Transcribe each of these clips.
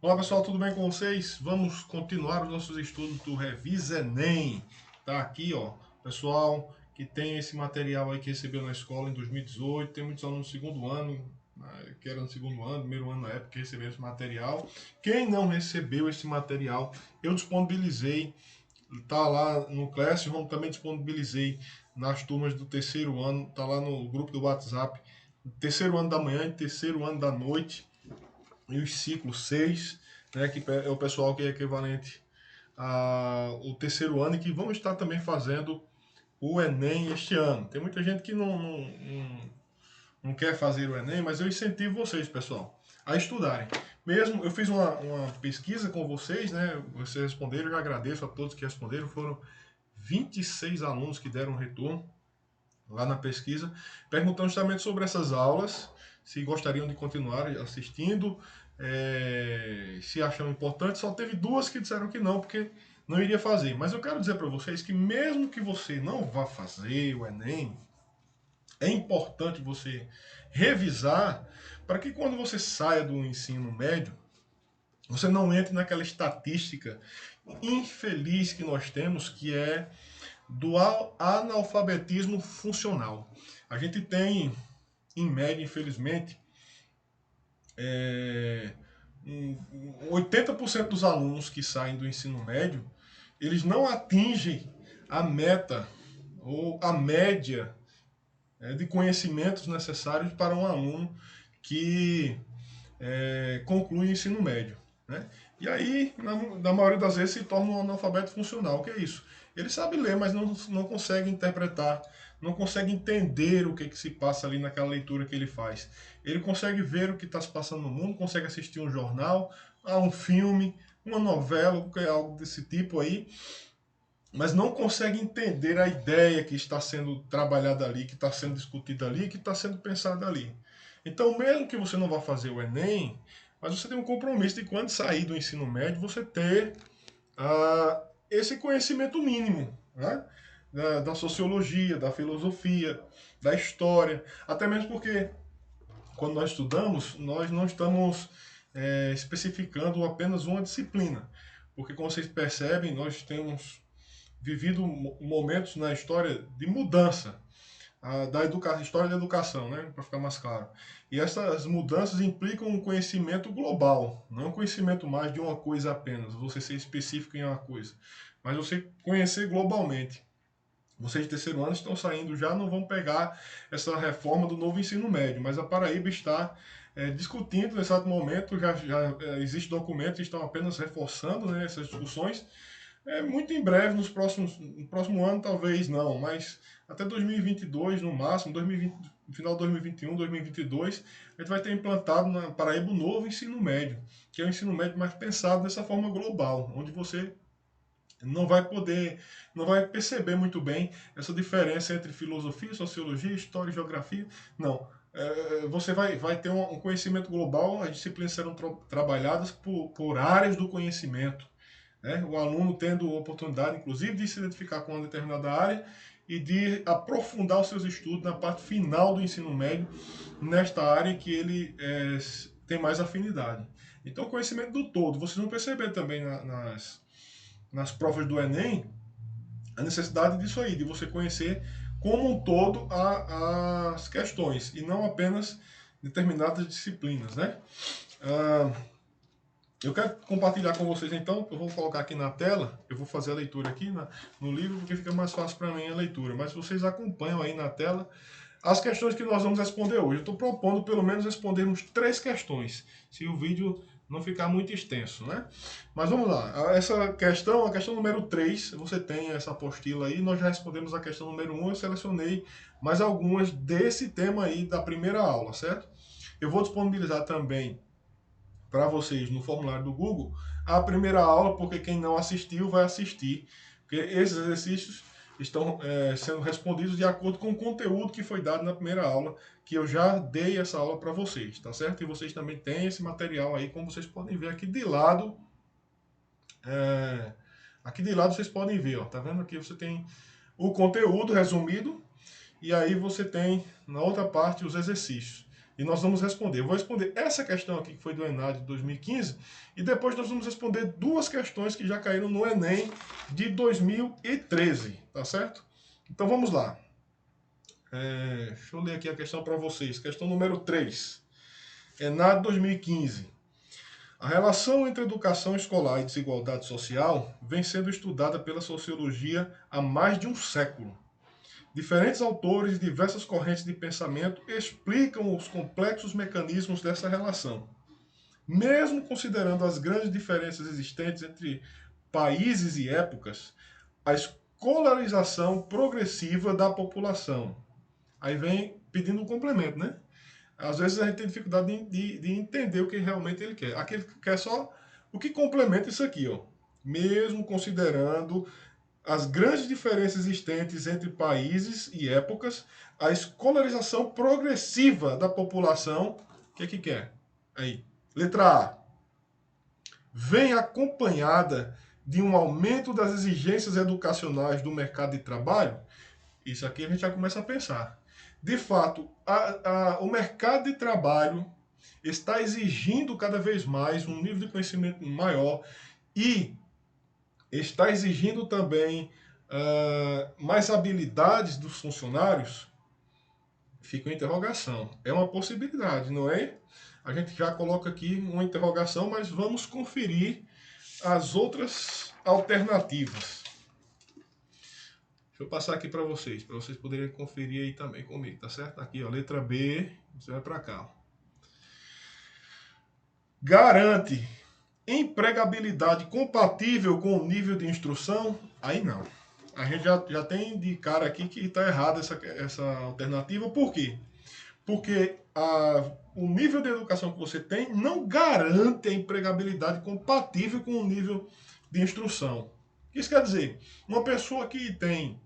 Olá pessoal, tudo bem com vocês? Vamos continuar os nossos estudos do Revisa Enem. Tá aqui, ó, pessoal que tem esse material aí que recebeu na escola em 2018. Tem muitos alunos no segundo ano, que era no segundo ano, primeiro ano na época, que receberam esse material. Quem não recebeu esse material, eu disponibilizei, tá lá no Classroom, também disponibilizei nas turmas do terceiro ano, tá lá no grupo do WhatsApp, terceiro ano da manhã e terceiro ano da noite, e os ciclos 6, né, que é o pessoal que é equivalente ao terceiro ano e que vão estar também fazendo o Enem este ano. Tem muita gente que não quer fazer o Enem, mas eu incentivo vocês, pessoal, a estudarem. Mesmo eu fiz uma pesquisa com vocês, né? Vocês responderam, eu já agradeço a todos que responderam. Foram 26 alunos que deram retorno lá na pesquisa, perguntando justamente sobre essas aulas, se gostariam de continuar assistindo, se acham importante. Só teve duas que disseram que não, porque não iria fazer. Mas eu quero dizer para vocês que mesmo que você não vá fazer o Enem, é importante você revisar para que quando você saia do ensino médio, você não entre naquela estatística infeliz que nós temos, que é do analfabetismo funcional. A gente tem, em média, infelizmente, 80% dos alunos que saem do ensino médio, eles não atingem a meta ou a média de conhecimentos necessários para um aluno que conclui o ensino médio. Né? E aí, na maioria das vezes, se torna um analfabeto funcional. O que é isso? Ele sabe ler, mas não consegue interpretar, não consegue entender o que se passa ali naquela leitura que ele faz. Ele consegue ver o que está se passando no mundo, consegue assistir um jornal, a um filme, uma novela, algo desse tipo aí, mas não consegue entender a ideia que está sendo trabalhada ali, que está sendo discutida ali, que está sendo pensada ali. Então, mesmo que você não vá fazer o Enem, mas você tem um compromisso de quando sair do ensino médio, você ter esse conhecimento mínimo, né? Da sociologia, da filosofia, da história, até mesmo porque quando nós estudamos, nós não estamos especificando apenas uma disciplina, porque como vocês percebem, nós temos vivido momentos na história de mudança da educação, história da educação, né, para ficar mais claro. E essas mudanças implicam um conhecimento global, não um conhecimento mais de uma coisa apenas, você ser específico em uma coisa, mas você conhecer globalmente. Vocês de terceiro ano estão saindo já, não vão pegar essa reforma do novo ensino médio, mas a Paraíba está discutindo nesse exato momento, já existe documentos que estão apenas reforçando, né, essas discussões. Muito em breve, no próximo ano talvez não, mas até 2022 no máximo, 2020, no final de 2021, 2022, a gente vai ter implantado na Paraíba um novo ensino médio, que é o ensino médio mais pensado dessa forma global, onde você não vai perceber muito bem essa diferença entre filosofia, sociologia, história e geografia. Não. Você vai ter um conhecimento global, as disciplinas serão trabalhadas por áreas do conhecimento. Né? O aluno tendo a oportunidade, inclusive, de se identificar com uma determinada área e de aprofundar os seus estudos na parte final do ensino médio, nesta área que ele tem mais afinidade. Então, conhecimento do todo. Vocês vão perceber também nas provas do Enem a necessidade disso aí, de você conhecer como um todo as questões e não apenas determinadas disciplinas, né? Eu quero compartilhar com vocês então, eu vou colocar aqui na tela, eu vou fazer a leitura aqui no livro, porque fica mais fácil para mim a leitura, mas vocês acompanham aí na tela as questões que nós vamos responder hoje. Eu estou propondo pelo menos respondermos 3 questões, se o vídeo não ficar muito extenso, né? Mas vamos lá, essa questão, a questão número 3, você tem essa apostila aí, nós já respondemos a questão número 1, eu selecionei mais algumas desse tema aí da primeira aula, certo? Eu vou disponibilizar também para vocês no formulário do Google a primeira aula, porque quem não assistiu vai assistir, porque esses exercícios estão sendo respondidos de acordo com o conteúdo que foi dado na primeira aula, que eu já dei essa aula para vocês, tá certo? E vocês também têm esse material aí, como vocês podem ver aqui de lado. Aqui de lado vocês podem ver, ó, tá vendo? Aqui você tem o conteúdo resumido e aí você tem na outra parte os exercícios. E nós vamos responder. Eu vou responder essa questão aqui, que foi do ENAD de 2015, e depois nós vamos responder duas questões que já caíram no Enem de 2013, tá certo? Então vamos lá. Deixa eu ler aqui a questão para vocês. Questão número 3. ENAD 2015. A relação entre educação escolar e desigualdade social vem sendo estudada pela sociologia há mais de um século. Diferentes autores e diversas correntes de pensamento explicam os complexos mecanismos dessa relação. Mesmo considerando as grandes diferenças existentes entre países e épocas, a escolarização progressiva da população. Aí vem pedindo um complemento, né? Às vezes a gente tem dificuldade de entender o que realmente ele quer. Aqui ele quer só o que complementa isso aqui, ó. Mesmo considerando as grandes diferenças existentes entre países e épocas, a escolarização progressiva da população, o que é que quer? Aí, letra A. Vem acompanhada de um aumento das exigências educacionais do mercado de trabalho? Isso aqui a gente já começa a pensar. De fato, o mercado de trabalho está exigindo cada vez mais um nível de conhecimento maior e está exigindo também mais habilidades dos funcionários? Fica uma interrogação. É uma possibilidade, não é? A gente já coloca aqui uma interrogação, mas vamos conferir as outras alternativas. Deixa eu passar aqui para vocês poderem conferir aí também comigo, tá certo? Aqui, ó, letra B, você vai para cá. Ó. Garante empregabilidade compatível com o nível de instrução? Aí não. A gente já tem de cara aqui que está errada essa alternativa. Por quê? Porque o nível de educação que você tem não garante a empregabilidade compatível com o nível de instrução. Isso quer dizer, uma pessoa que tem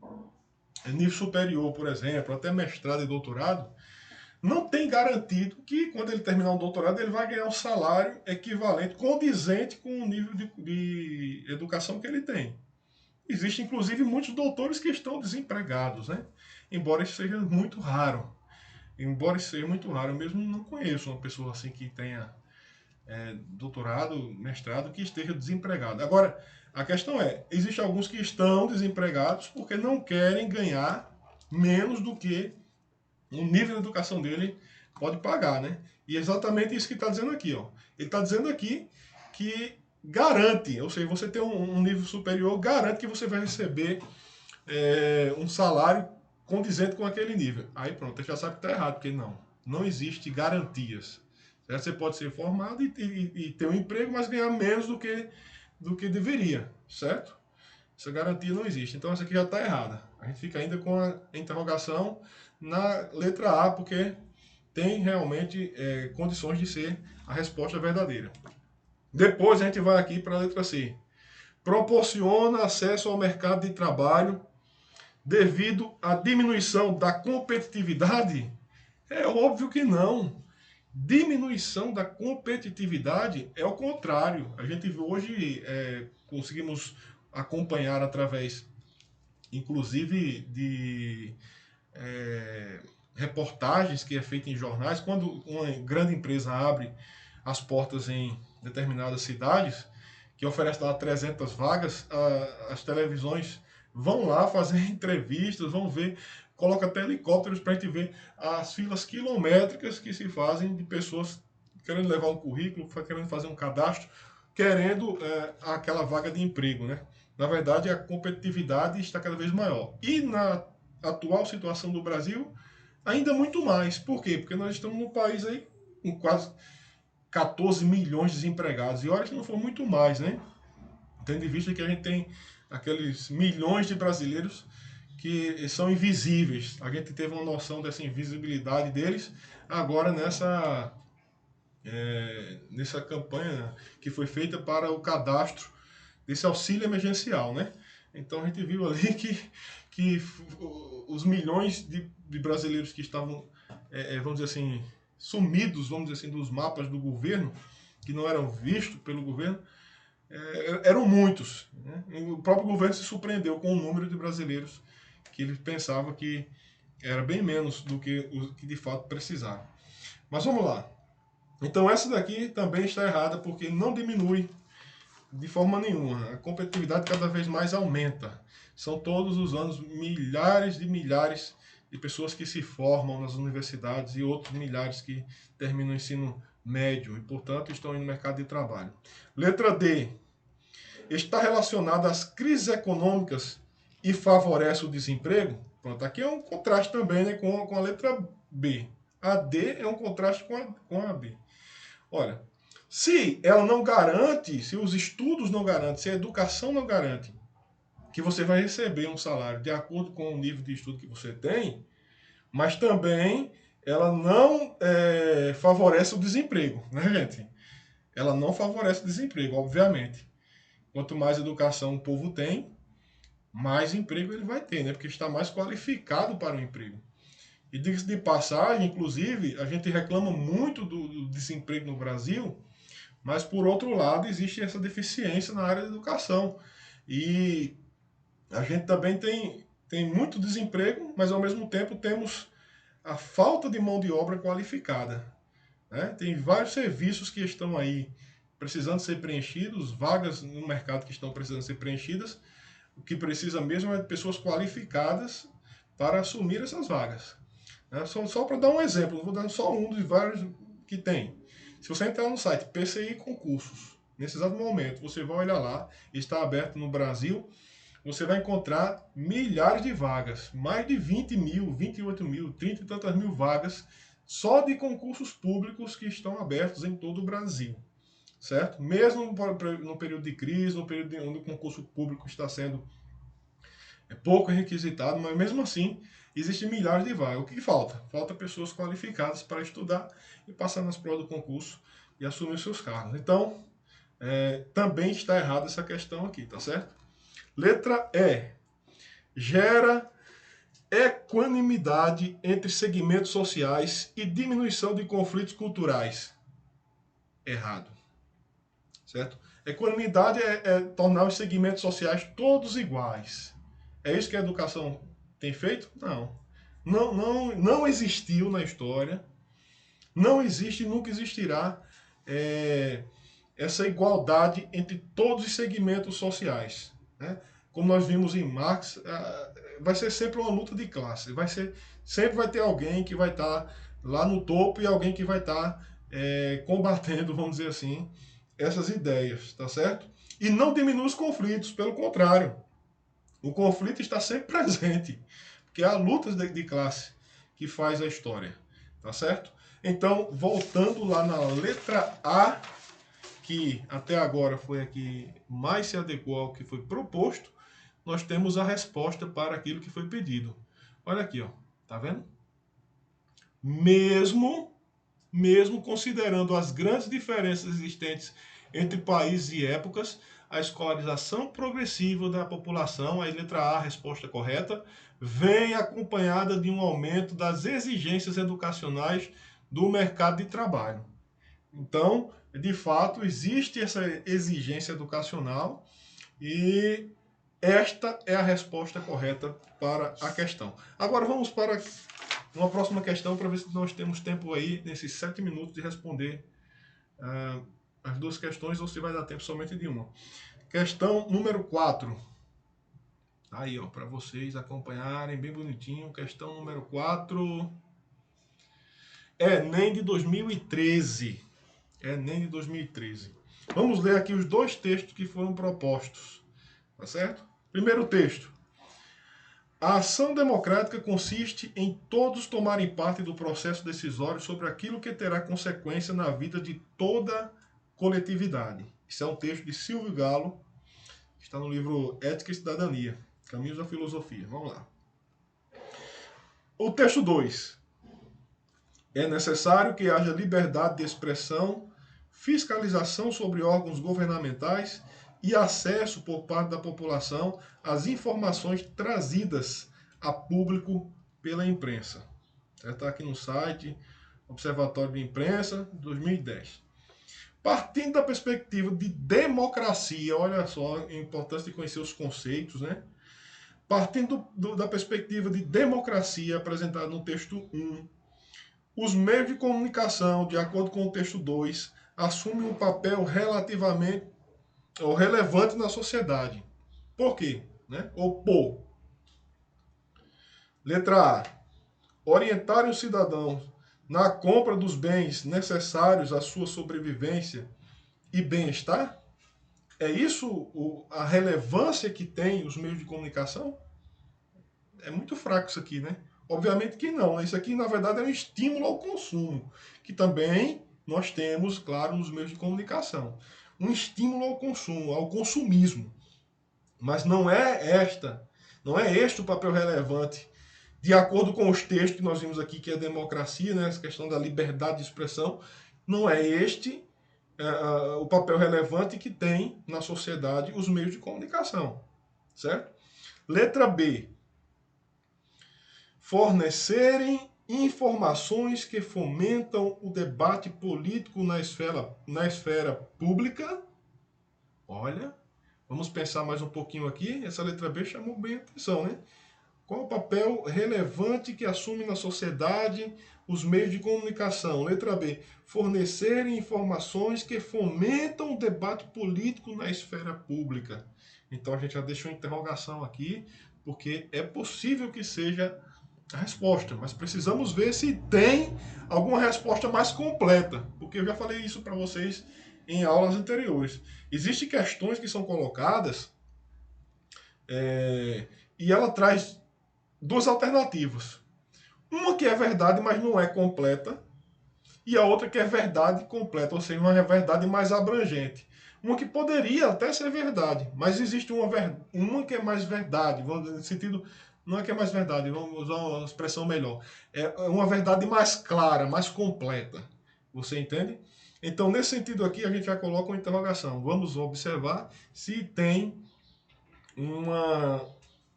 nível superior, por exemplo, até mestrado e doutorado, não tem garantido que quando ele terminar um doutorado ele vai ganhar um salário equivalente, condizente com o nível de educação que ele tem. Existem, inclusive, muitos doutores que estão desempregados, né? Embora isso seja muito raro. Eu mesmo não conheço uma pessoa assim que tenha doutorado, mestrado, que esteja desempregado. Agora, a questão é, existem alguns que estão desempregados porque não querem ganhar menos do que o nível de educação dele pode pagar, né? E é exatamente isso que está dizendo aqui, ó. Ele está dizendo aqui que garante, ou seja, você tem um nível superior, garante que você vai receber um salário condizente com aquele nível. Aí pronto, você já sabe que está errado, porque não existe garantias. Certo? Você pode ser formado e ter um emprego, mas ganhar menos do que deveria, certo? Essa garantia não existe. Então essa aqui já está errada. A gente fica ainda com a interrogação na letra A, porque tem realmente condições de ser a resposta verdadeira. Depois a gente vai aqui para a letra C. Proporciona acesso ao mercado de trabalho devido à diminuição da competitividade? É óbvio que não. Diminuição da competitividade é o contrário. A gente hoje conseguimos acompanhar através, inclusive, de reportagens que é feita em jornais, quando uma grande empresa abre as portas em determinadas cidades, que oferece lá 300 vagas, as televisões vão lá fazer entrevistas, vão ver, coloca até helicópteros para a gente ver as filas quilométricas que se fazem de pessoas querendo levar um currículo, querendo fazer um cadastro, querendo aquela vaga de emprego, né? Na verdade, a competitividade está cada vez maior. E na atual situação do Brasil, ainda muito mais. Por quê? Porque nós estamos num país aí com quase 14 milhões de desempregados. E olha que não for muito mais, né? Tendo em vista que a gente tem aqueles milhões de brasileiros que são invisíveis. A gente teve uma noção dessa invisibilidade deles agora nessa campanha que foi feita para o cadastro desse auxílio emergencial, né? Então a gente viu ali que os milhões de brasileiros que estavam, vamos dizer assim, sumidos, vamos dizer assim, dos mapas do governo, que não eram vistos pelo governo, eram muitos. Né? O próprio governo se surpreendeu com o número de brasileiros que ele pensava que era bem menos do que o que de fato precisava. Mas vamos lá. Então essa daqui também está errada, porque não diminui de forma nenhuma. A competitividade cada vez mais aumenta. São todos os anos milhares de pessoas que se formam nas universidades e outros milhares que terminam o ensino médio e, portanto, estão no mercado de trabalho. Letra D. Está relacionada às crises econômicas e favorece o desemprego? Pronto, aqui é um contraste também, né, com a letra B. A D é um contraste com a B. Olha, se ela não garante, se os estudos não garantem, se a educação não garante que você vai receber um salário de acordo com o nível de estudo que você tem, mas também ela não favorece o desemprego, né, gente? Ela não favorece o desemprego, obviamente. Quanto mais educação o povo tem, mais emprego ele vai ter, né? Porque está mais qualificado para o emprego. E diga-se de passagem, inclusive, a gente reclama muito do desemprego no Brasil, mas por outro lado existe essa deficiência na área da educação. E a gente também tem muito desemprego, mas ao mesmo tempo temos a falta de mão de obra qualificada, né? Tem vários serviços que estão aí precisando ser preenchidos, vagas no mercado que estão precisando ser preenchidas. O que precisa mesmo é de pessoas qualificadas para assumir essas vagas. Né? Só para dar um exemplo, vou dar só um dos vários que tem. Se você entrar no site PCI Concursos, nesse exato momento, você vai olhar lá, está aberto no Brasil, você vai encontrar milhares de vagas, mais de 20 mil, 28 mil, 30 e tantas mil vagas só de concursos públicos que estão abertos em todo o Brasil, certo? Mesmo no período de crise, no período onde o concurso público está sendo pouco requisitado, mas mesmo assim existem milhares de vagas. O que falta? Falta pessoas qualificadas para estudar e passar nas provas do concurso e assumir seus cargos. Então, também está errada essa questão aqui, tá certo? Letra E. Gera equanimidade entre segmentos sociais e diminuição de conflitos culturais. Errado. Certo? Equanimidade é tornar os segmentos sociais todos iguais. É isso que a educação tem feito? Não. Não existiu na história, não existe e nunca existirá essa igualdade entre todos os segmentos sociais. Né? Como nós vimos em Marx, vai ser sempre uma luta de classe. Sempre vai ter alguém que vai estar lá no topo e alguém que vai estar combatendo, vamos dizer assim, essas ideias, tá certo? E não diminui os conflitos, pelo contrário. O conflito está sempre presente, porque é a luta de classe que faz a história, tá certo? Então, voltando lá na letra A, que até agora foi a que mais se adequou ao que foi proposto, nós temos a resposta para aquilo que foi pedido. Olha aqui, ó, tá vendo? Mesmo considerando as grandes diferenças existentes entre países e épocas, a escolarização progressiva da população, a letra A, a resposta correta, vem acompanhada de um aumento das exigências educacionais do mercado de trabalho. Então, de fato, existe essa exigência educacional e esta é a resposta correta para a questão. Agora vamos para uma próxima questão para ver se nós temos tempo aí, nesses 7 minutos, de responder as duas questões ou se vai dar tempo somente de uma. Questão número 4. Aí, ó, para vocês acompanharem bem bonitinho. Questão número 4. Enem de 2013. Enem de 2013. Vamos ler aqui os dois textos que foram propostos. Tá certo? Primeiro texto. A ação democrática consiste em todos tomarem parte do processo decisório sobre aquilo que terá consequência na vida de toda coletividade. Isso é um texto de Silvio Galo, que está no livro Ética e Cidadania, Caminhos da Filosofia. Vamos lá. O texto 2. É necessário que haja liberdade de expressão, fiscalização sobre órgãos governamentais e acesso por parte da população às informações trazidas a público pela imprensa. Está aqui no site Observatório de Imprensa, 2010. Partindo da perspectiva de democracia, olha só a importância de conhecer os conceitos, né? Partindo da perspectiva de democracia apresentada no texto 1, Os meios de comunicação, de acordo com o texto 2, assumem um papel relativamente ou relevante na sociedade. Por quê? Né? Ou por. Letra A. Orientarem os cidadãos na compra dos bens necessários à sua sobrevivência e bem-estar? É isso a relevância que tem os meios de comunicação? É muito fraco isso aqui, né? Obviamente que não. Isso aqui, na verdade, é um estímulo ao consumo, que também nós temos, claro, nos meios de comunicação. Um estímulo ao consumo, ao consumismo. Mas não é este o papel relevante, de acordo com os textos que nós vimos aqui, que é a democracia, né, essa questão da liberdade de expressão, não é este o papel relevante que tem na sociedade os meios de comunicação, certo? Letra B. Fornecerem informações que fomentam o debate político na esfera pública. Olha, vamos pensar mais um pouquinho aqui. Essa letra B chamou bem a atenção, né? Qual o papel relevante que assume na sociedade os meios de comunicação? Letra B. Fornecerem informações que fomentam o debate político na esfera pública. Então a gente já deixou uma interrogação aqui, porque é possível que seja a resposta, mas precisamos ver se tem alguma resposta mais completa, porque eu já falei isso para vocês em aulas anteriores. Existem questões que são colocadas e ela traz duas alternativas. Uma que é verdade, mas não é completa, e a outra que é verdade completa, ou seja, uma verdade mais abrangente. Uma que poderia até ser verdade, mas existe uma que é mais verdade, no sentido, não é que é mais verdade, vamos usar uma expressão melhor. É uma verdade mais clara, mais completa. Você entende? Então, nesse sentido aqui, a gente já coloca uma interrogação. Vamos observar se tem uma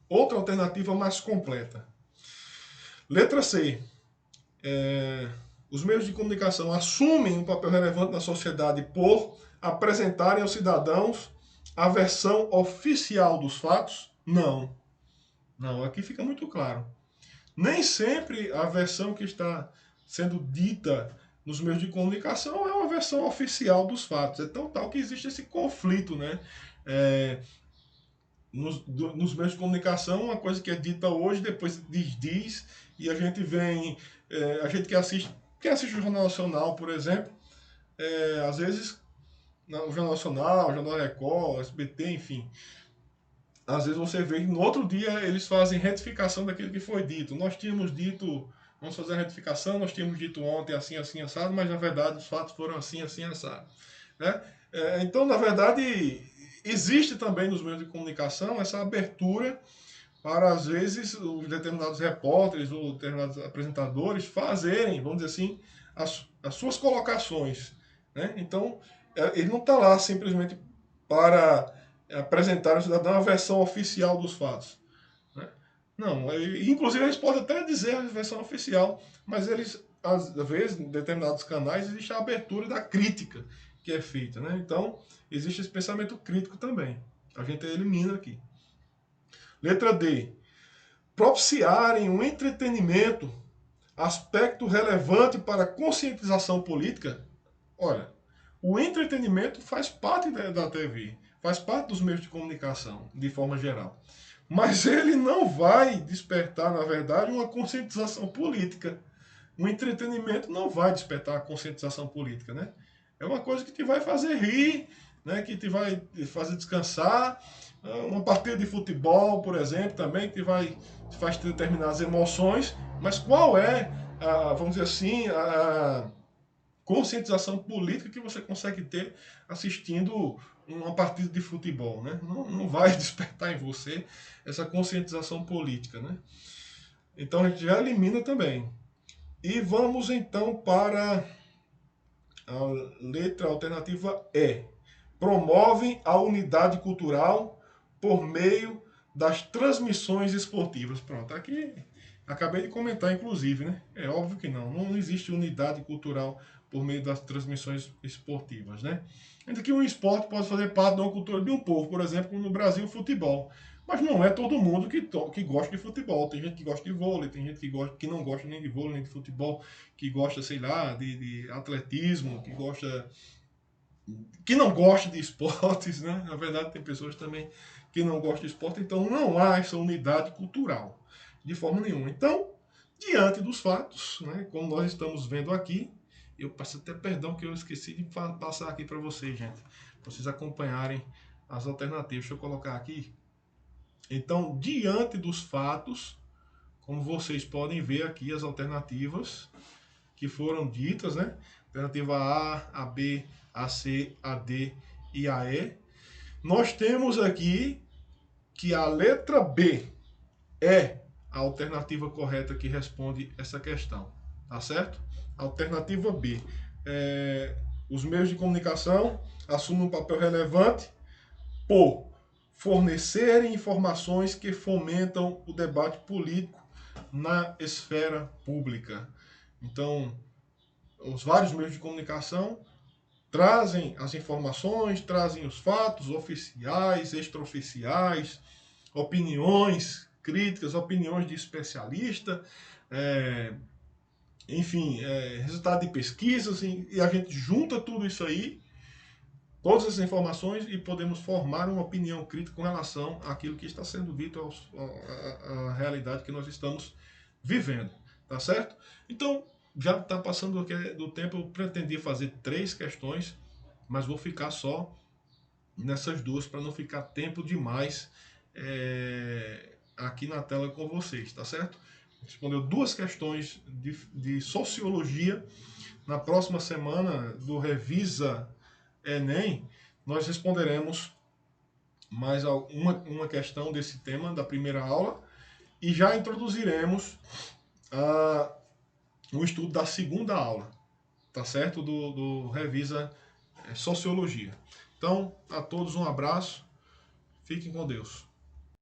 outra alternativa mais completa. Letra C. Os meios de comunicação assumem um papel relevante na sociedade por apresentarem aos cidadãos a versão oficial dos fatos? Não. Não, aqui fica muito claro. Nem sempre a versão que está sendo dita nos meios de comunicação é uma versão oficial dos fatos. É tão tal que existe esse conflito, né? Nos meios de comunicação, uma coisa que é dita hoje, depois diz, e a gente vem, a gente quem assiste o Jornal Nacional, por exemplo, às vezes, o Jornal Nacional, o Jornal Record, o SBT, enfim, às vezes você vê que no outro dia eles fazem retificação daquilo que foi dito. Nós tínhamos dito, vamos fazer a retificação, nós tínhamos dito ontem assim, assim, assado, mas na verdade os fatos foram assim, assim, assado. Né? Então, na verdade, existe também nos meios de comunicação essa abertura para, às vezes, os determinados repórteres ou determinados apresentadores fazerem, vamos dizer assim, as suas colocações. Né? Então, ele não está lá simplesmente para apresentar ao cidadão a versão oficial dos fatos. Né? Não, inclusive eles podem até dizer a versão oficial, mas eles, às vezes, em determinados canais, existe a abertura da crítica que é feita. Né? Então, existe esse pensamento crítico também. A gente elimina aqui. Letra D. Propiciarem um entretenimento, aspecto relevante para a conscientização política. Olha, o entretenimento faz parte da TV, faz parte dos meios de comunicação, de forma geral. Mas ele não vai despertar, na verdade, uma conscientização política. O entretenimento não vai despertar a conscientização política, né? É uma coisa que te vai fazer rir, né? Que te vai fazer descansar. Uma partida de futebol, por exemplo, também te faz ter determinadas emoções. Mas qual é, vamos dizer assim, a conscientização política que você consegue ter assistindo uma partida de futebol, né? Não vai despertar em você essa conscientização política, né? Então a gente já elimina também. E vamos então para a letra alternativa E. Promovem a unidade cultural por meio das transmissões esportivas. Pronto, aqui Acabei de comentar, inclusive, né? É óbvio que não existe unidade cultural por meio das transmissões esportivas, né? Ainda que um esporte pode fazer parte de uma cultura de um povo, por exemplo, como no Brasil o futebol. Mas não é todo mundo que gosta de futebol. Tem gente que gosta de vôlei, tem gente que não gosta nem de vôlei, nem de futebol, que gosta, sei lá, de atletismo, que não gosta de esportes, né? Na verdade, tem pessoas também que não gostam de esporte, então não há essa unidade cultural de forma nenhuma. Então, diante dos fatos, né, como nós estamos vendo aqui, eu peço até perdão que eu esqueci de passar aqui para vocês, gente, para vocês acompanharem as alternativas. Deixa eu colocar aqui. Então, diante dos fatos, como vocês podem ver aqui as alternativas que foram ditas, né? Alternativa A, a B, a C, a D e a E. Nós temos aqui que a letra B é a alternativa correta que responde essa questão, tá certo? Alternativa B. Os meios de comunicação assumem um papel relevante por fornecerem informações que fomentam o debate político na esfera pública. Então, os vários meios de comunicação trazem as informações, trazem os fatos oficiais, extraoficiais, opiniões críticas, opiniões de especialista, enfim, resultado de pesquisas, e a gente junta tudo isso aí, todas essas informações, e podemos formar uma opinião crítica com relação àquilo que está sendo dito, à realidade que nós estamos vivendo, tá certo? Então, já está passando do tempo, eu pretendia fazer 3 questões, mas vou ficar só nessas 2 para não ficar tempo demais aqui na tela com vocês, tá certo? Respondeu 2 questões de sociologia. Na próxima semana do Revisa Enem, nós responderemos mais uma questão desse tema da primeira aula e já introduziremos o estudo da segunda aula, tá certo? Do Revisa Sociologia. Então, a todos um abraço, fiquem com Deus.